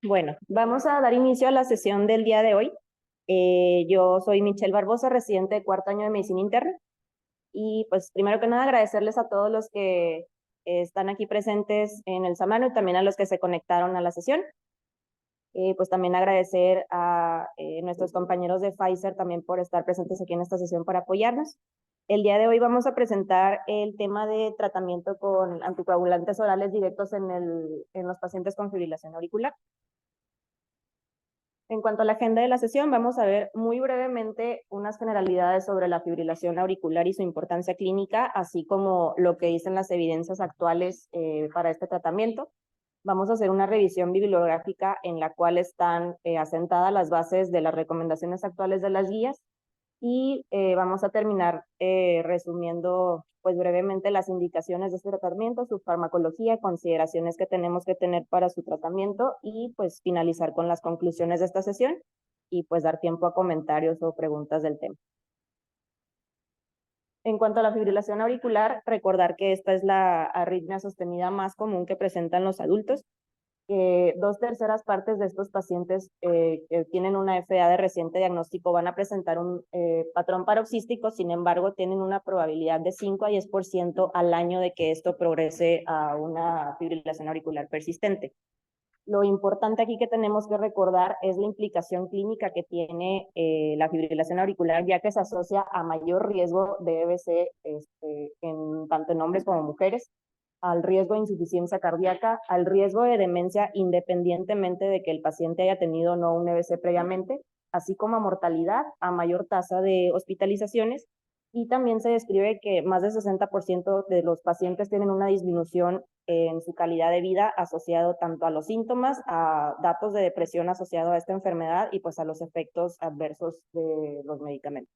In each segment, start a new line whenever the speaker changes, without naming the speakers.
Bueno, vamos a dar inicio a la sesión del día de hoy. Yo soy Michelle Barbosa, residente de cuarto año de Medicina Interna. Y pues primero que nada agradecerles a todos los que están aquí presentes en el Samano y también a los que se conectaron a la sesión. Pues también agradecer a nuestros compañeros de Pfizer también por estar presentes aquí en esta sesión para apoyarnos. El día de hoy vamos a presentar el tema de tratamiento con anticoagulantes orales directos en los pacientes con fibrilación auricular. En cuanto a la agenda de la sesión, vamos a ver muy brevemente unas generalidades sobre la fibrilación auricular y su importancia clínica, así como lo que dicen las evidencias actuales para este tratamiento. Vamos a hacer una revisión bibliográfica en la cual están asentadas las bases de las recomendaciones actuales de las guías y vamos a terminar resumiendo pues brevemente las indicaciones de este tratamiento, su farmacología, consideraciones que tenemos que tener para su tratamiento y pues finalizar con las conclusiones de esta sesión y pues dar tiempo a comentarios o preguntas del tema. En cuanto a la fibrilación auricular, recordar que esta es la arritmia sostenida más común que presentan los adultos. 2/3 partes de estos pacientes que tienen una FA de reciente diagnóstico van a presentar un patrón paroxístico, sin embargo, tienen una probabilidad de 5 a 10% al año de que esto progrese a una fibrilación auricular persistente. Lo importante aquí que tenemos que recordar es la implicación clínica que tiene la fibrilación auricular, ya que se asocia a mayor riesgo de EBC tanto en hombres como mujeres, al riesgo de insuficiencia cardíaca, al riesgo de demencia independientemente de que el paciente haya tenido o no un EBC previamente, así como a mortalidad, a mayor tasa de hospitalizaciones. Y también se describe que más del 60% de los pacientes tienen una disminución en su calidad de vida asociado tanto a los síntomas, a datos de depresión asociado a esta enfermedad y pues a los efectos adversos de los medicamentos.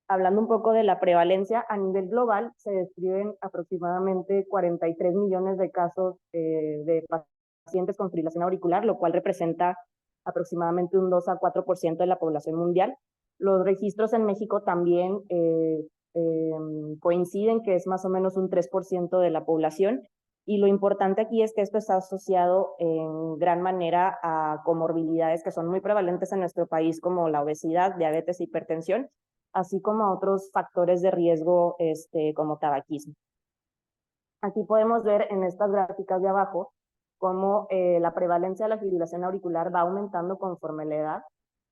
Hablando un poco de la prevalencia, a nivel global se describen aproximadamente 43 millones de casos de pacientes con fibrilación auricular, lo cual representa aproximadamente un 2 a 4% de la población mundial. Los registros en México también coinciden que es más o menos un 3% de la población. Y lo importante aquí es que esto está asociado en gran manera a comorbilidades que son muy prevalentes en nuestro país, como la obesidad, diabetes e hipertensión, así como a otros factores de riesgo como tabaquismo. Aquí podemos ver en estas gráficas de abajo cómo la prevalencia de la fibrilación auricular va aumentando conforme la edad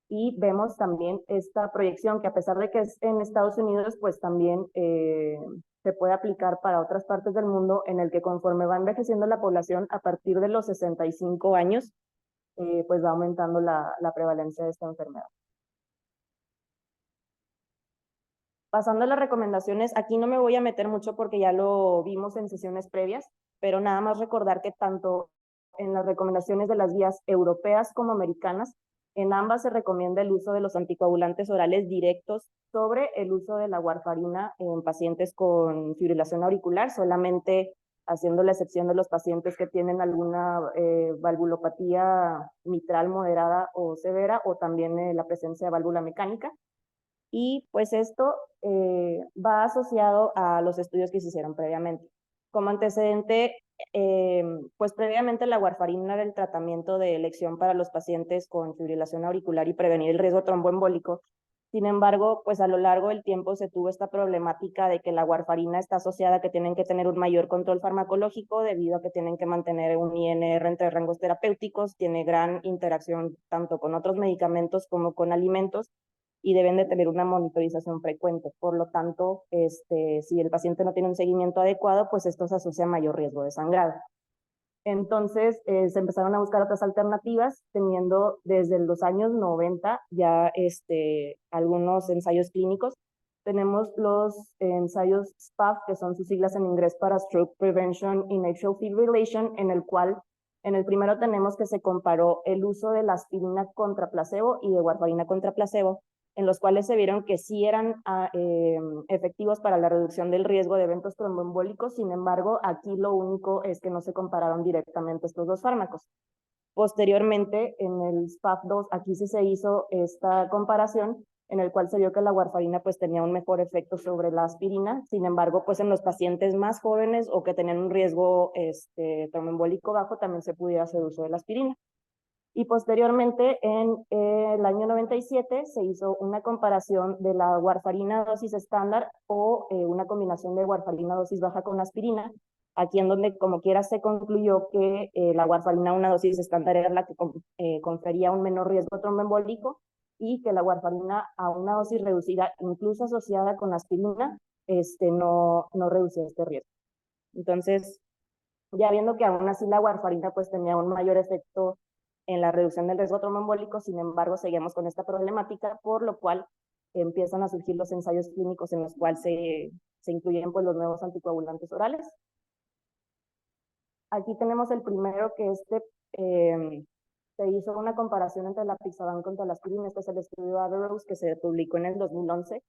y vemos también esta proyección que a pesar de que es en Estados Unidos, pues también se puede aplicar para otras partes del mundo en el que conforme va envejeciendo la población a partir de los 65 años, pues va aumentando la prevalencia de esta enfermedad. Pasando a las recomendaciones, aquí no me voy a meter mucho porque ya lo vimos en sesiones previas, pero nada más recordar que tanto en las recomendaciones de las guías europeas como americanas, en ambas se recomienda el uso de los anticoagulantes orales directos sobre el uso de la warfarina en pacientes con fibrilación auricular, solamente haciendo la excepción de los pacientes que tienen alguna valvulopatía mitral moderada o severa o también la presencia de válvula mecánica. Y pues esto va asociado a los estudios que se hicieron previamente. Como antecedente, pues previamente la warfarina era el tratamiento de elección para los pacientes con fibrilación auricular y prevenir el riesgo tromboembólico. Sin embargo, pues a lo largo del tiempo se tuvo esta problemática de que la warfarina está asociada a que tienen que tener un mayor control farmacológico debido a que tienen que mantener un INR entre rangos terapéuticos, tiene gran interacción tanto con otros medicamentos como con alimentos y deben de tener una monitorización frecuente. Por lo tanto, si el paciente no tiene un seguimiento adecuado, pues esto se asocia a mayor riesgo de sangrado. Entonces, se empezaron a buscar otras alternativas, teniendo desde los años 90 ya algunos ensayos clínicos. Tenemos los ensayos SPAF, que son sus siglas en inglés para Stroke Prevention in Atrial Fibrillation, en el cual en el primero tenemos que se comparó el uso de la aspirina contra placebo y de warfarina contra placebo, en los cuales se vieron que sí eran efectivos para la reducción del riesgo de eventos tromboembólicos. Sin embargo, aquí lo único es que no se compararon directamente estos dos fármacos. Posteriormente, en el SPAF2, aquí sí se hizo esta comparación en el cual se vio que la warfarina pues tenía un mejor efecto sobre la aspirina. Sin embargo, pues en los pacientes más jóvenes o que tenían un riesgo tromboembólico bajo también se pudiera hacer uso de la aspirina. Y posteriormente, en el año 97, se hizo una comparación de la warfarina dosis estándar o una combinación de warfarina dosis baja con aspirina, aquí en donde como quiera se concluyó que la warfarina a una dosis estándar era la que confería un menor riesgo tromboembólico y que la warfarina a una dosis reducida, incluso asociada con aspirina, no reducía este riesgo. Entonces, ya viendo que aún así la warfarina pues tenía un mayor efecto en la reducción del riesgo tromboembólico, sin embargo, seguimos con esta problemática, por lo cual empiezan a surgir los ensayos clínicos en los cuales se incluyen pues, los nuevos anticoagulantes orales. Aquí tenemos el primero que se hizo una comparación entre la apixaban contra la aspirina. Este es el estudio Averroes que se publicó en el 2011.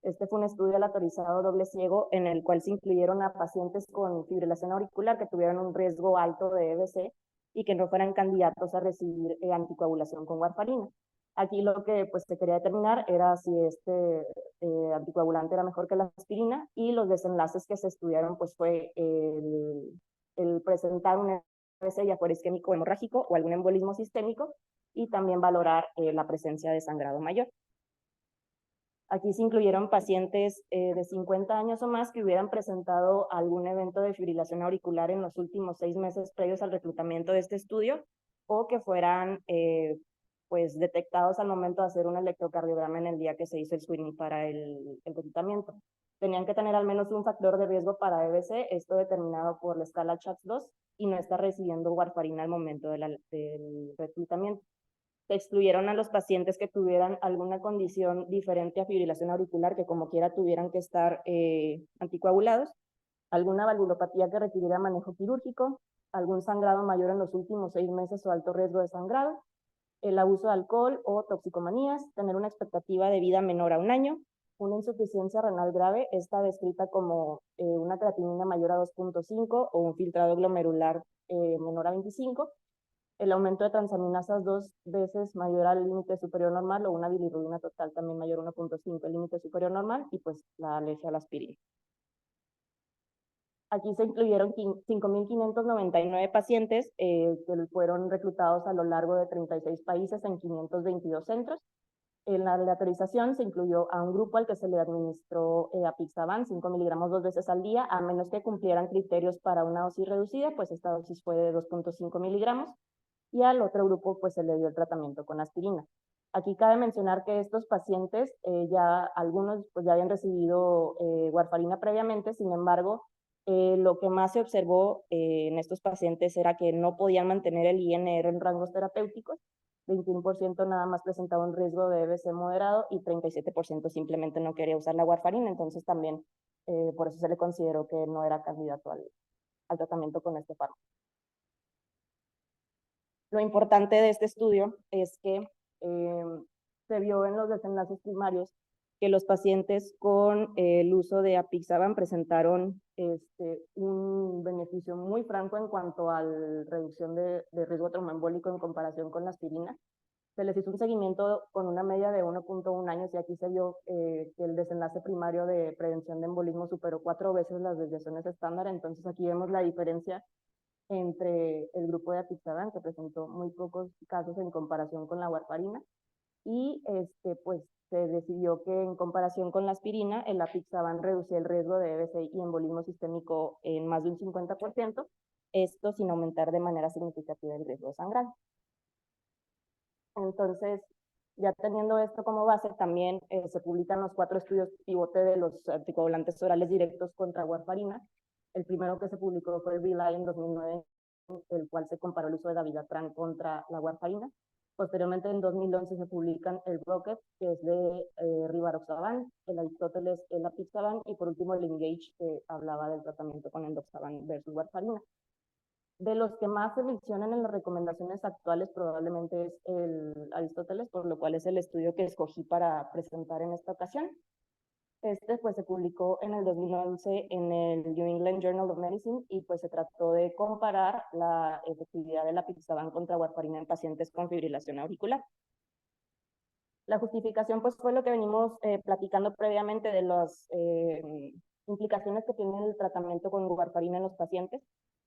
Este fue un estudio aleatorizado doble ciego en el cual se incluyeron a pacientes con fibrilación auricular que tuvieron un riesgo alto de EBC y que no fueran candidatos a recibir anticoagulación con warfarina. Aquí lo que pues, se quería determinar era si este anticoagulante era mejor que la aspirina, y los desenlaces que se estudiaron pues, fue el presentar un EBC ya isquémico hemorrágico o algún embolismo sistémico, y también valorar la presencia de sangrado mayor. Aquí se incluyeron pacientes de 50 años o más que hubieran presentado algún evento de fibrilación auricular en los últimos 6 meses previos al reclutamiento de este estudio, o que fueran pues detectados al momento de hacer un electrocardiograma en el día que se hizo el screening para el reclutamiento. Tenían que tener al menos un factor de riesgo para EBC, esto determinado por la escala CHATS-2, y no estar recibiendo warfarina al momento del reclutamiento. Se excluyeron a los pacientes que tuvieran alguna condición diferente a fibrilación auricular, que como quiera tuvieran que estar anticoagulados, alguna valvulopatía que requiriera manejo quirúrgico, algún sangrado mayor en los últimos 6 meses o alto riesgo de sangrado, el abuso de alcohol o toxicomanías, tener una expectativa de vida menor a 1 año, una insuficiencia renal grave, esta descrita como una creatinina mayor a 2.5 o un filtrado glomerular menor a 25, el aumento de transaminasas 2 veces mayor al límite superior normal, o una bilirrubina total también mayor a 1.5 el límite superior normal, y pues la alergia a la aspirina. Aquí se incluyeron 5.599 pacientes que fueron reclutados a lo largo de 36 países en 522 centros. En la aleatorización se incluyó a un grupo al que se le administró apixaban 5 miligramos 2 veces al día, a menos que cumplieran criterios para una dosis reducida, pues esta dosis fue de 2.5 miligramos, y al otro grupo pues se le dio el tratamiento con aspirina. Aquí cabe mencionar que estos pacientes, ya algunos pues ya habían recibido warfarina previamente, sin embargo, lo que más se observó en estos pacientes era que no podían mantener el INR en rangos terapéuticos. 21% nada más presentaba un riesgo de EBC moderado y 37% simplemente no quería usar la warfarina, entonces también por eso se le consideró que no era candidato al tratamiento con este fármaco. Lo importante de este estudio es que se vio en los desenlaces primarios que los pacientes con el uso de apixaban presentaron un beneficio muy franco en cuanto a la reducción de riesgo tromboembólico en comparación con la aspirina. Se les hizo un seguimiento con una media de 1.1 años, y aquí se vio que el desenlace primario de prevención de embolismo superó 4 veces las desviaciones estándar. Entonces aquí vemos la diferencia entre el grupo de apixaban, que presentó muy pocos casos en comparación con la warfarina, y pues se decidió que en comparación con la aspirina, el apixaban reducía el riesgo de EBC y embolismo sistémico en más de un 50%, esto sin aumentar de manera significativa el riesgo de sangrado. Entonces, ya teniendo esto como base, también se publican los 4 estudios pivote de los anticoagulantes orales directos contra warfarina. El primero que se publicó fue el RELY en 2009, el cual se comparó el uso de dabigatran contra la warfarina. Posteriormente, en 2011, se publican el ROCKET, que es de rivaroxaban, el Aristóteles, el apixaban, y por último el ENGAGE, que hablaba del tratamiento con endoxaban versus warfarina. De los que más se mencionan en las recomendaciones actuales probablemente es el Aristóteles, por lo cual es el estudio que escogí para presentar en esta ocasión. Este pues se publicó en el 2011 en el New England Journal of Medicine, y pues se trató de comparar la efectividad de la apixaban contra warfarina en pacientes con fibrilación auricular. La justificación pues fue lo que venimos platicando previamente de las implicaciones que tiene el tratamiento con warfarina en los pacientes,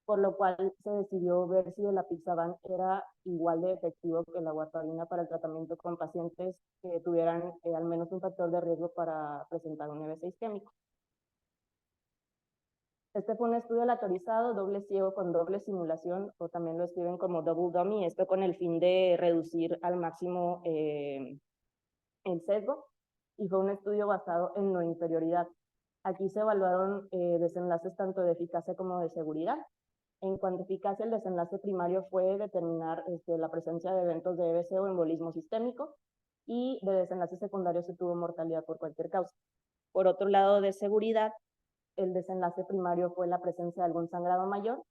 por lo cual se decidió ver si el apixaban era igual de efectivo que la warfarina para el tratamiento con pacientes que tuvieran al menos un factor de riesgo para presentar un EBC isquémico. Este fue un estudio aleatorizado, doble ciego con doble simulación, o también lo escriben como double dummy, esto con el fin de reducir al máximo el sesgo, y fue un estudio basado en no inferioridad. Aquí se evaluaron desenlaces tanto de eficacia como de seguridad. En cuanto a eficacia, el desenlace primario fue determinar la presencia de eventos de EBC o embolismo sistémico, y de desenlace secundario se tuvo mortalidad por cualquier causa. Por otro lado, de seguridad, el desenlace primario fue la presencia de algún sangrado mayor,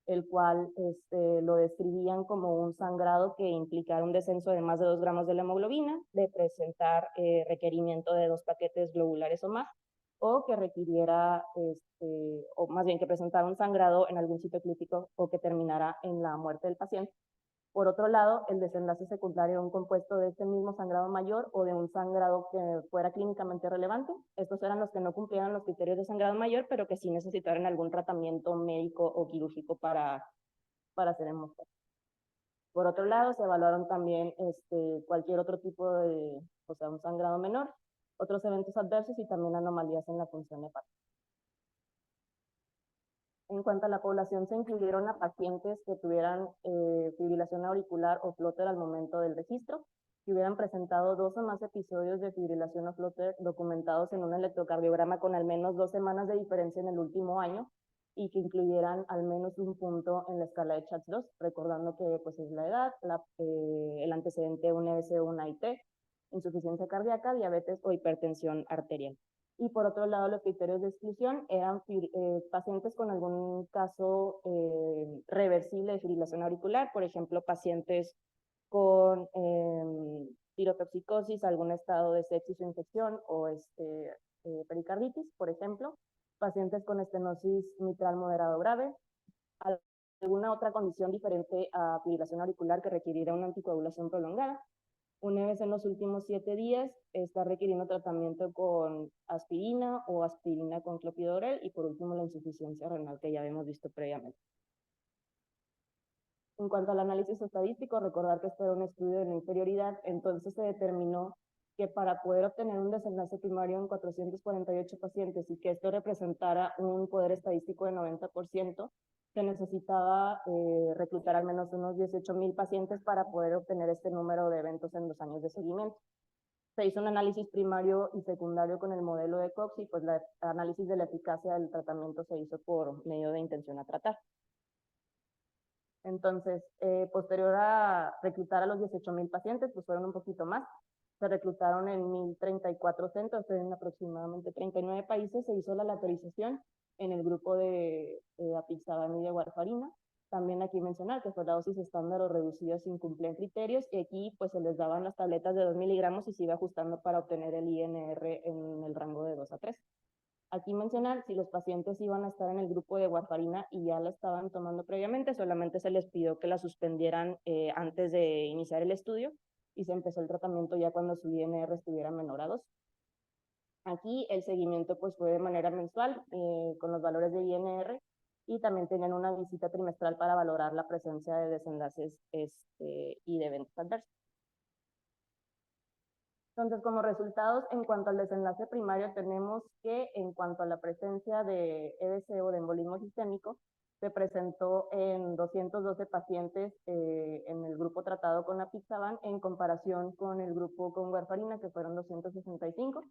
el cual lo describían como un sangrado que implicara un descenso de más de 2 gramos de la hemoglobina, de presentar requerimiento de 2 paquetes globulares o más, o que requiriera, o más bien que presentara un sangrado en algún sitio crítico o que terminara en la muerte del paciente. Por otro lado, el desenlace secundario era un compuesto de este mismo sangrado mayor o de un sangrado que fuera clínicamente relevante. Estos eran los que no cumplieran los criterios de sangrado mayor, pero que sí necesitaran algún tratamiento médico o quirúrgico para ser demostrado. Por otro lado, se evaluaron también cualquier otro tipo de, o sea, un sangrado menor, otros eventos adversos y también anomalías en la función hepática. En cuanto a la población, se incluyeron a pacientes que tuvieran fibrilación auricular o flóter al momento del registro, que hubieran presentado 2 o más episodios de fibrilación o flóter documentados en un electrocardiograma con al menos 2 semanas de diferencia en el último año, y que incluyeran al menos un punto en la escala de CHATS-2, recordando que pues, es la edad, el antecedente un EBC o una IT, insuficiencia cardíaca, diabetes o hipertensión arterial. Y por otro lado, los criterios de exclusión eran pacientes con algún caso reversible de fibrilación auricular, por ejemplo, pacientes con tirotoxicosis, algún estado de sepsis o infección, o pericarditis, por ejemplo, pacientes con estenosis mitral moderado grave, alguna otra condición diferente a fibrilación auricular que requiriera una anticoagulación prolongada. Una vez en los últimos 7 días está requiriendo tratamiento con aspirina o aspirina con clopidogrel, y por último la insuficiencia renal que ya habíamos visto previamente. En cuanto al análisis estadístico, recordar que este era un estudio de la inferioridad, entonces se determinó que para poder obtener un desenlace primario en 448 pacientes y que esto representara un poder estadístico de 90%, se necesitaba reclutar al menos unos 18,000 pacientes para poder obtener este número de eventos en 2 años de seguimiento. Se hizo un análisis primario y secundario con el modelo de Cox, y pues el análisis de la eficacia del tratamiento se hizo por medio de intención a tratar. Entonces, posterior a reclutar a los 18,000 pacientes, pues fueron un poquito más. Se reclutaron en 1,034 centros en aproximadamente 39 países. Se hizo la lateralización en el grupo de apixaban y de warfarina. También aquí mencionar que fue la dosis estándar o reducida sin cumplir criterios, y aquí pues se les daban las tabletas de 2 miligramos y se iba ajustando para obtener el INR en el rango de 2 a 3. Aquí mencionar, si los pacientes iban a estar en el grupo de warfarina y ya la estaban tomando previamente, solamente se les pidió que la suspendieran antes de iniciar el estudio, y se empezó el tratamiento ya cuando su INR estuviera menor a 2. Aquí el seguimiento pues fue de manera mensual con los valores de INR, y también tenían una visita trimestral para valorar la presencia de desenlaces y de eventos adversos. Entonces, como resultados, en cuanto al desenlace primario, tenemos que en cuanto a la presencia de EBC o de embolismo sistémico, se presentó en 212 pacientes en el grupo tratado con apixaban, en comparación con el grupo con warfarina, que fueron 265.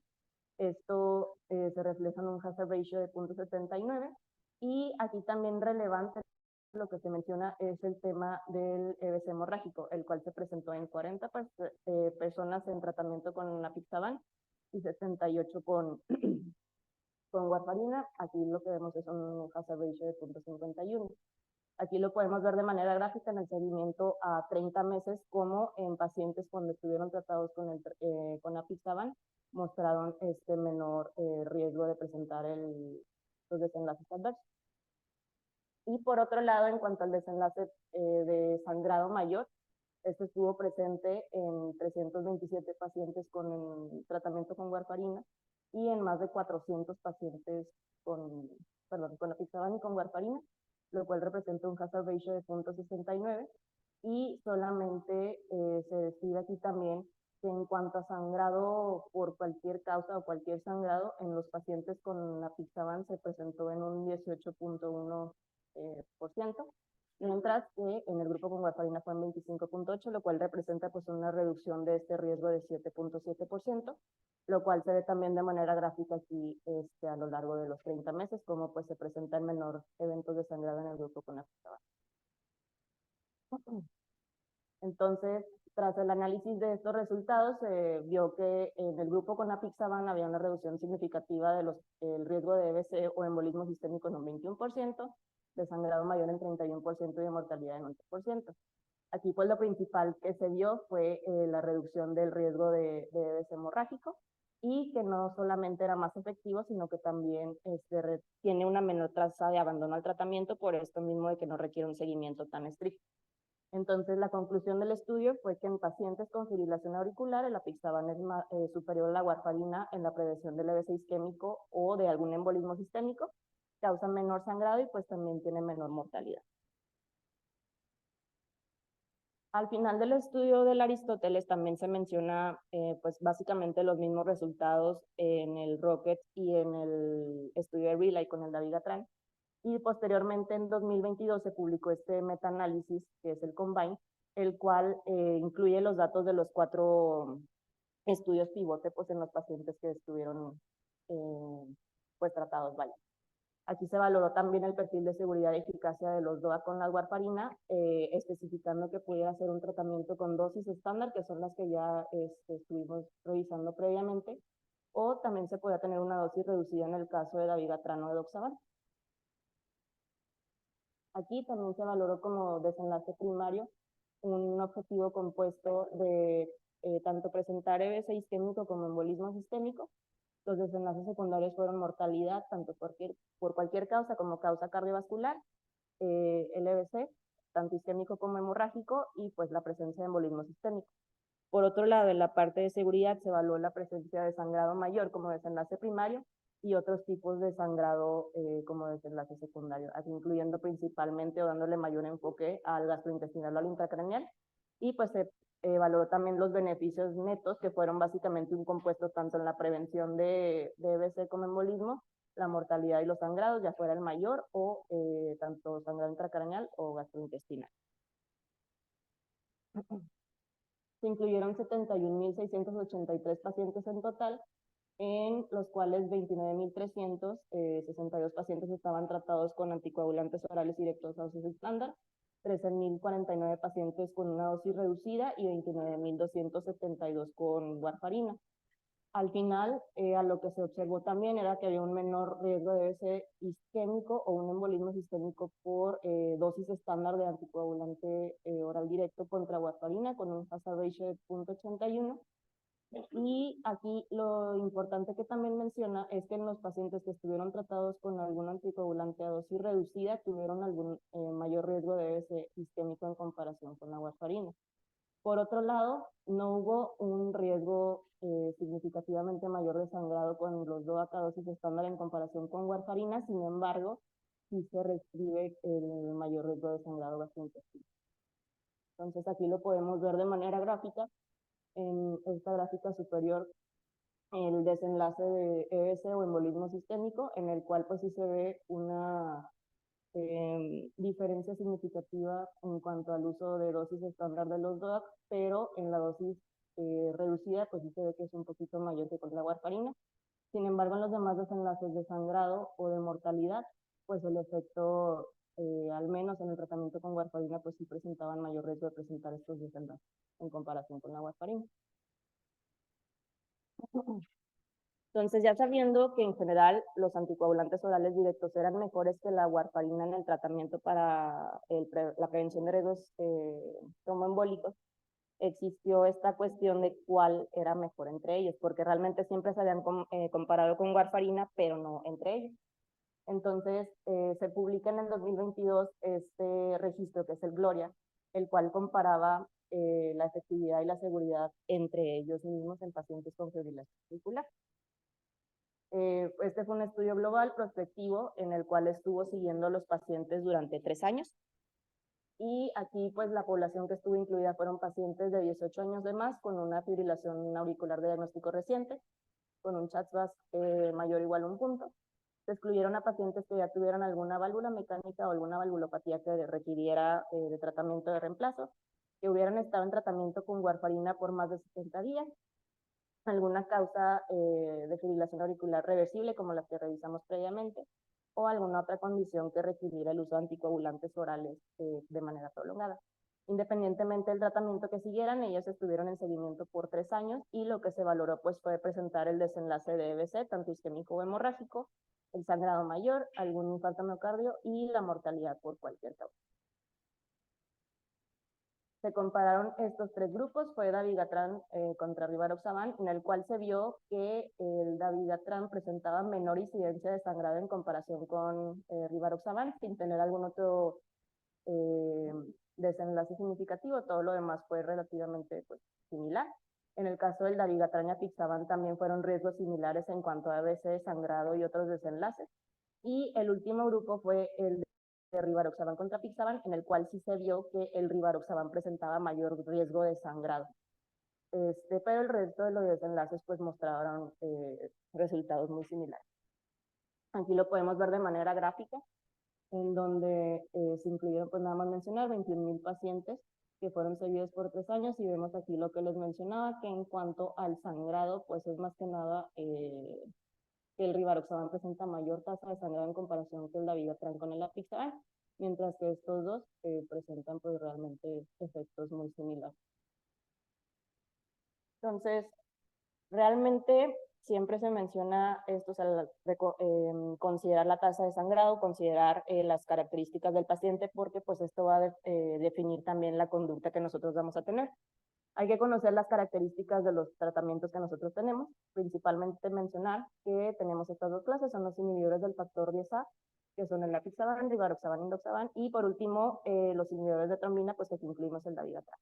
Esto se refleja en un hazard ratio de 0.79. Y aquí también relevante lo que se menciona es el tema del EBC hemorrágico, el cual se presentó en 40 personas en tratamiento con apixaban y 68 con warfarina. Aquí lo que vemos es un hazard ratio de 0.51. Aquí lo podemos ver de manera gráfica en el seguimiento a 30 meses, como en pacientes cuando estuvieron tratados con apixaban mostraron menor riesgo de presentar los desenlaces adversos. Y por otro lado, en cuanto al desenlace de sangrado mayor, Este estuvo presente en 327 pacientes con el tratamiento con warfarina y en más de 400 pacientes con, con apixaban y con warfarina, lo cual representa un hazard ratio de 0.69, y solamente se describe aquí también que en cuanto a sangrado por cualquier causa o cualquier sangrado, en los pacientes con apixaban se presentó en un 18.1%, mientras que en el grupo con warfarina fue en 25.8, lo cual representa pues una reducción de este riesgo de 7.7%, lo cual se ve también de manera gráfica aquí a lo largo de los 30 meses, como pues se presenta en menor eventos de sangrado en el grupo con apixaban. Entonces, tras el análisis de estos resultados, se vio que en el grupo con apixaban había una reducción significativa del riesgo de EBC o embolismo sistémico en un 21%, de sangrado mayor en 31% y de mortalidad en 11%. Aquí pues lo principal que se vio fue la reducción del riesgo de EBC hemorrágico, y que no solamente era más efectivo, sino que también tiene una menor tasa de abandono al tratamiento, por esto mismo de que no requiere un seguimiento tan estricto. Entonces, la conclusión del estudio fue que en pacientes con fibrilación auricular, el apixaban es superior a la warfarina en la prevención del EBC isquémico o de algún embolismo sistémico, causa menor sangrado y pues también tiene menor mortalidad. Al final del estudio del Aristóteles también se menciona pues básicamente los mismos resultados en el ROCKET y en el estudio de Relay con el dabigatran. Y posteriormente en 2022 se publicó este metaanálisis, que es el Combine, el cual incluye los datos de los 4 estudios pivote pues, en los pacientes que estuvieron pues, tratados. Vaya. Aquí se valoró también el perfil de seguridad y eficacia de los DOA con la warfarina, especificando que pudiera ser un tratamiento con dosis estándar, que son las que ya estuvimos revisando previamente, o también se podía tener una dosis reducida en el caso de dabigatran o de doxaban. Aquí también se valoró como desenlace primario un objetivo compuesto de tanto presentar EBC isquémico como embolismo sistémico. Los desenlaces secundarios fueron mortalidad, tanto por cualquier causa como causa cardiovascular, el EBC, tanto isquémico como hemorrágico, y pues la presencia de embolismo sistémico. Por otro lado, en la parte de seguridad se evaluó la presencia de sangrado mayor como desenlace primario y otros tipos de sangrado como desenlace secundario, así incluyendo principalmente o dándole mayor enfoque al gastrointestinal o al intracraneal. Y pues se valoró también los beneficios netos, que fueron básicamente un compuesto tanto en la prevención de EBC como embolismo, la mortalidad y los sangrados, ya fuera el mayor o tanto sangrado intracraneal o gastrointestinal. Se incluyeron 71.683 pacientes en total, en los cuales 29.362 pacientes estaban tratados con anticoagulantes orales directos a dosis estándar, 13.049 pacientes con una dosis reducida y 29.272 con warfarina. Al final, a lo que se observó también era que había un menor riesgo de EBC isquémico o un embolismo sistémico por dosis estándar de anticoagulante oral directo contra warfarina con un hazard ratio de 0.81. Y aquí lo importante que también menciona es que en los pacientes que estuvieron tratados con algún anticoagulante a dosis reducida tuvieron algún mayor riesgo de EBC isquémico en comparación con la warfarina. Por otro lado, no hubo un riesgo significativamente mayor de sangrado con los DOAC a dosis estándar en comparación con warfarina, sin embargo, sí se describe el mayor riesgo de sangrado gastrointestinal. Entonces aquí lo podemos ver de manera gráfica. En esta gráfica superior, el desenlace de EBC o embolismo sistémico, en el cual pues sí se ve una diferencia significativa en cuanto al uso de dosis estándar de los DOAC, pero en la dosis reducida pues sí se ve que es un poquito mayor que con la warfarina. Sin embargo, en los demás desenlaces de sangrado o de mortalidad, pues el efecto, al menos en el tratamiento con warfarina, pues sí presentaban mayor riesgo de presentar estos desenlaces en comparación con la warfarina. Entonces, ya sabiendo que en general los anticoagulantes orales directos eran mejores que la warfarina en el tratamiento para la prevención de riesgos tromboembólicos, existió esta cuestión de cuál era mejor entre ellos, porque realmente siempre se habían comparado con warfarina, pero no entre ellos. Entonces, se publica en el 2022 este registro, que es el GLORIA, el cual comparaba la efectividad y la seguridad entre ellos mismos en pacientes con fibrilación auricular. Este fue un estudio global prospectivo en el cual estuvo siguiendo a los pacientes durante 3 años. Y aquí, pues, la población que estuvo incluida fueron pacientes de 18 años de más con una fibrilación auricular de diagnóstico reciente, con un CHA2-VASc mayor o igual a 1 punto. Se excluyeron a pacientes que ya tuvieran alguna válvula mecánica o alguna valvulopatía que requiriera de tratamiento de reemplazo, que hubieran estado en tratamiento con warfarina por más de 70 días, alguna causa de fibrilación auricular reversible, como las que revisamos previamente, o alguna otra condición que requiriera el uso de anticoagulantes orales de manera prolongada. Independientemente del tratamiento que siguieran, ellos estuvieron en seguimiento por 3 años y lo que se valoró pues fue presentar el desenlace de EBC, tanto isquémico o hemorrágico, el sangrado mayor, algún infarto miocardio y la mortalidad por cualquier causa. Se compararon estos 3 grupos, fue dabigatran contra rivaroxaban, en el cual se vio que el dabigatran presentaba menor incidencia de sangrado en comparación con rivaroxaban, sin tener algún otro desenlace significativo. Todo lo demás fue relativamente pues, similar. En el caso del dabigatran y apixaban también fueron riesgos similares en cuanto a ABC, sangrado y otros desenlaces. Y el último grupo fue el de rivaroxaban contra apixaban, en el cual sí se vio que el rivaroxaban presentaba mayor riesgo de sangrado. Pero el resto de los desenlaces pues mostraron resultados muy similares. Aquí lo podemos ver de manera gráfica, en donde se incluyeron, pues nada más mencionar, 21,000 pacientes que fueron seguidos por 3 años, y vemos aquí lo que les mencionaba, que en cuanto al sangrado, pues es más que nada que el rivaroxaban presenta mayor tasa de sangrado en comparación que el dabigatran con el apixaban, mientras que estos dos presentan pues realmente efectos muy similares. Entonces, realmente siempre se menciona esto, o sea, considerar la tasa de sangrado, considerar las características del paciente, porque pues esto va a definir también la conducta que nosotros vamos a tener. Hay que conocer las características de los tratamientos que nosotros tenemos, principalmente mencionar que tenemos estas 2 clases, son los inhibidores del factor 10A, que son el apixaban, rivaroxaban, indoxaban, y por último, los inhibidores de trombina, pues que incluimos el dabigatran.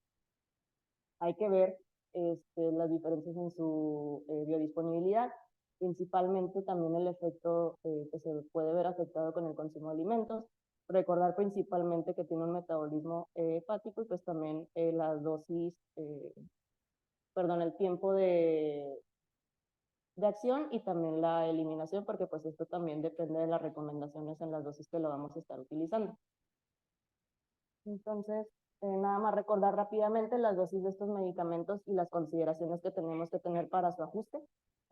Hay que ver las diferencias en su biodisponibilidad, principalmente también el efecto que se puede ver afectado con el consumo de alimentos. Recordar principalmente que tiene un metabolismo hepático, y pues también la dosis, el tiempo de acción y también la eliminación, porque pues esto también depende de las recomendaciones en las dosis que lo vamos a estar utilizando. Entonces, nada más recordar rápidamente las dosis de estos medicamentos y las consideraciones que tenemos que tener para su ajuste.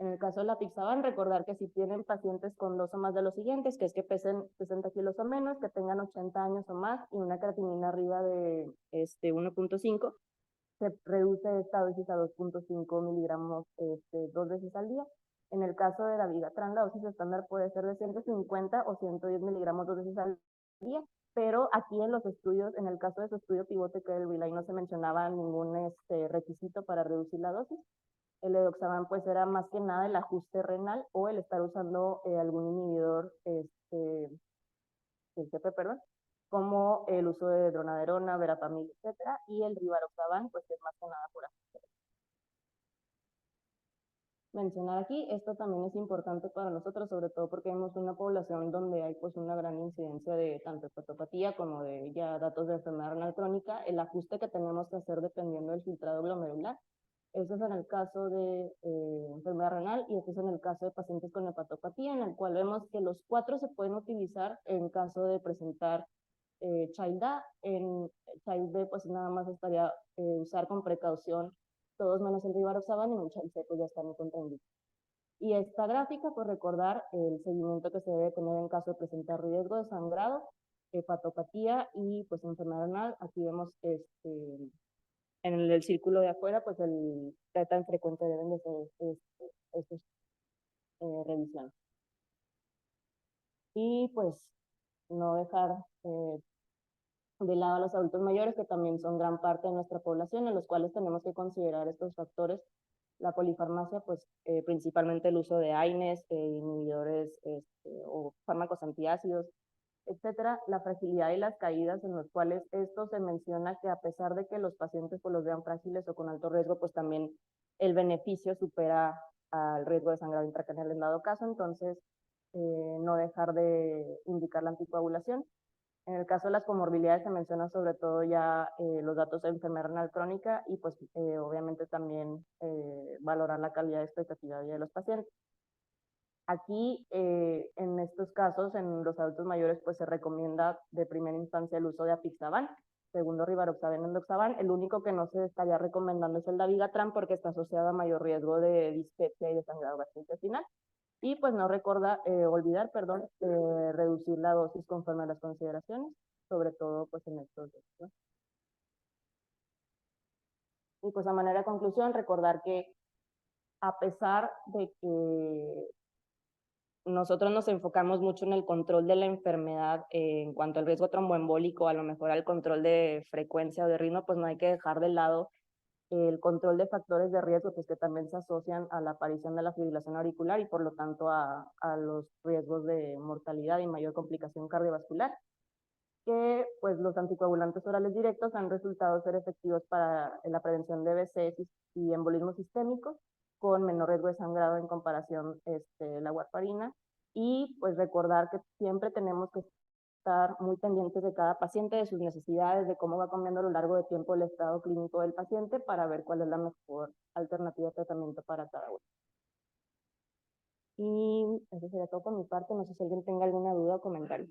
En el caso de la apixaban, recordar que si tienen pacientes con 2 o más de los siguientes, que es que pesen 60 kilos o menos, que tengan 80 años o más y una creatinina arriba de 1.5, se reduce esta dosis a 2.5 miligramos 2 veces al día. En el caso de dabigatran, la dosis estándar puede ser de 150 o 110 miligramos 2 veces al día, pero aquí en los estudios, en el caso de su estudio pivote que el Relay, no se mencionaba ningún requisito para reducir la dosis. El edoxaban pues era más que nada el ajuste renal o el estar usando algún inhibidor, perdón, como el uso de dronaderona, verapamil, etcétera, y el rivaroxaban pues es más que nada por ajuste. Mencionar aquí, esto también es importante para nosotros, sobre todo porque vemos una población donde hay pues una gran incidencia de tanto hepatopatía como de ya datos de enfermedad renal crónica, el ajuste que tenemos que hacer dependiendo del filtrado glomerular. Eso es en el caso de enfermedad renal, y esto es en el caso de pacientes con hepatopatía, en el cual vemos que los 4 se pueden utilizar en caso de presentar Child A. En Child B pues nada más estaría usar con precaución todos menos el rivaroxaban, y en un Child C pues ya está muy contraindicado. Y esta gráfica, pues recordar el seguimiento que se debe tener en caso de presentar riesgo de sangrado, hepatopatía y pues enfermedad renal. Aquí vemos en el círculo de afuera, pues qué tan frecuente deben de ser estas revisiones. Y pues no dejar de lado a los adultos mayores, que también son gran parte de nuestra población, en los cuales tenemos que considerar estos factores. La polifarmacia, pues principalmente el uso de AINES, inhibidores o fármacos antiácidos, etcétera, la fragilidad y las caídas, en los cuales esto se menciona que a pesar de que los pacientes pues, los vean frágiles o con alto riesgo, pues también el beneficio supera al riesgo de sangrado intracraneal en dado caso, entonces no dejar de indicar la anticoagulación. En el caso de las comorbilidades se menciona sobre todo ya los datos de enfermedad renal crónica y pues obviamente también valorar la calidad de expectativa de vida de los pacientes. Aquí, en estos casos, en los adultos mayores, pues se recomienda de primera instancia el uso de apixaban, segundo rivaroxaban, endoxaban. El único que no se estaría recomendando es el dabigatran porque está asociado a mayor riesgo de dispepsia y de sangrado gastrointestinal. Y pues no olvidar, perdón, reducir la dosis conforme a las consideraciones, sobre todo pues en estos dos, ¿no? Y pues a manera de conclusión, recordar que a pesar de que nosotros nos enfocamos mucho en el control de la enfermedad en cuanto al riesgo tromboembólico, a lo mejor al control de frecuencia o de ritmo, pues no hay que dejar de lado el control de factores de riesgo pues que también se asocian a la aparición de la fibrilación auricular y por lo tanto a los riesgos de mortalidad y mayor complicación cardiovascular, que pues los anticoagulantes orales directos han resultado ser efectivos para la prevención de BCs y embolismos sistémicos con menor riesgo de sangrado en comparación la warfarina, y pues recordar que siempre tenemos que estar muy pendientes de cada paciente, de sus necesidades, de cómo va cambiando a lo largo de tiempo el estado clínico del paciente para ver cuál es la mejor alternativa de tratamiento para cada uno. Y eso sería todo por mi parte, no sé si alguien tenga alguna duda o comentario.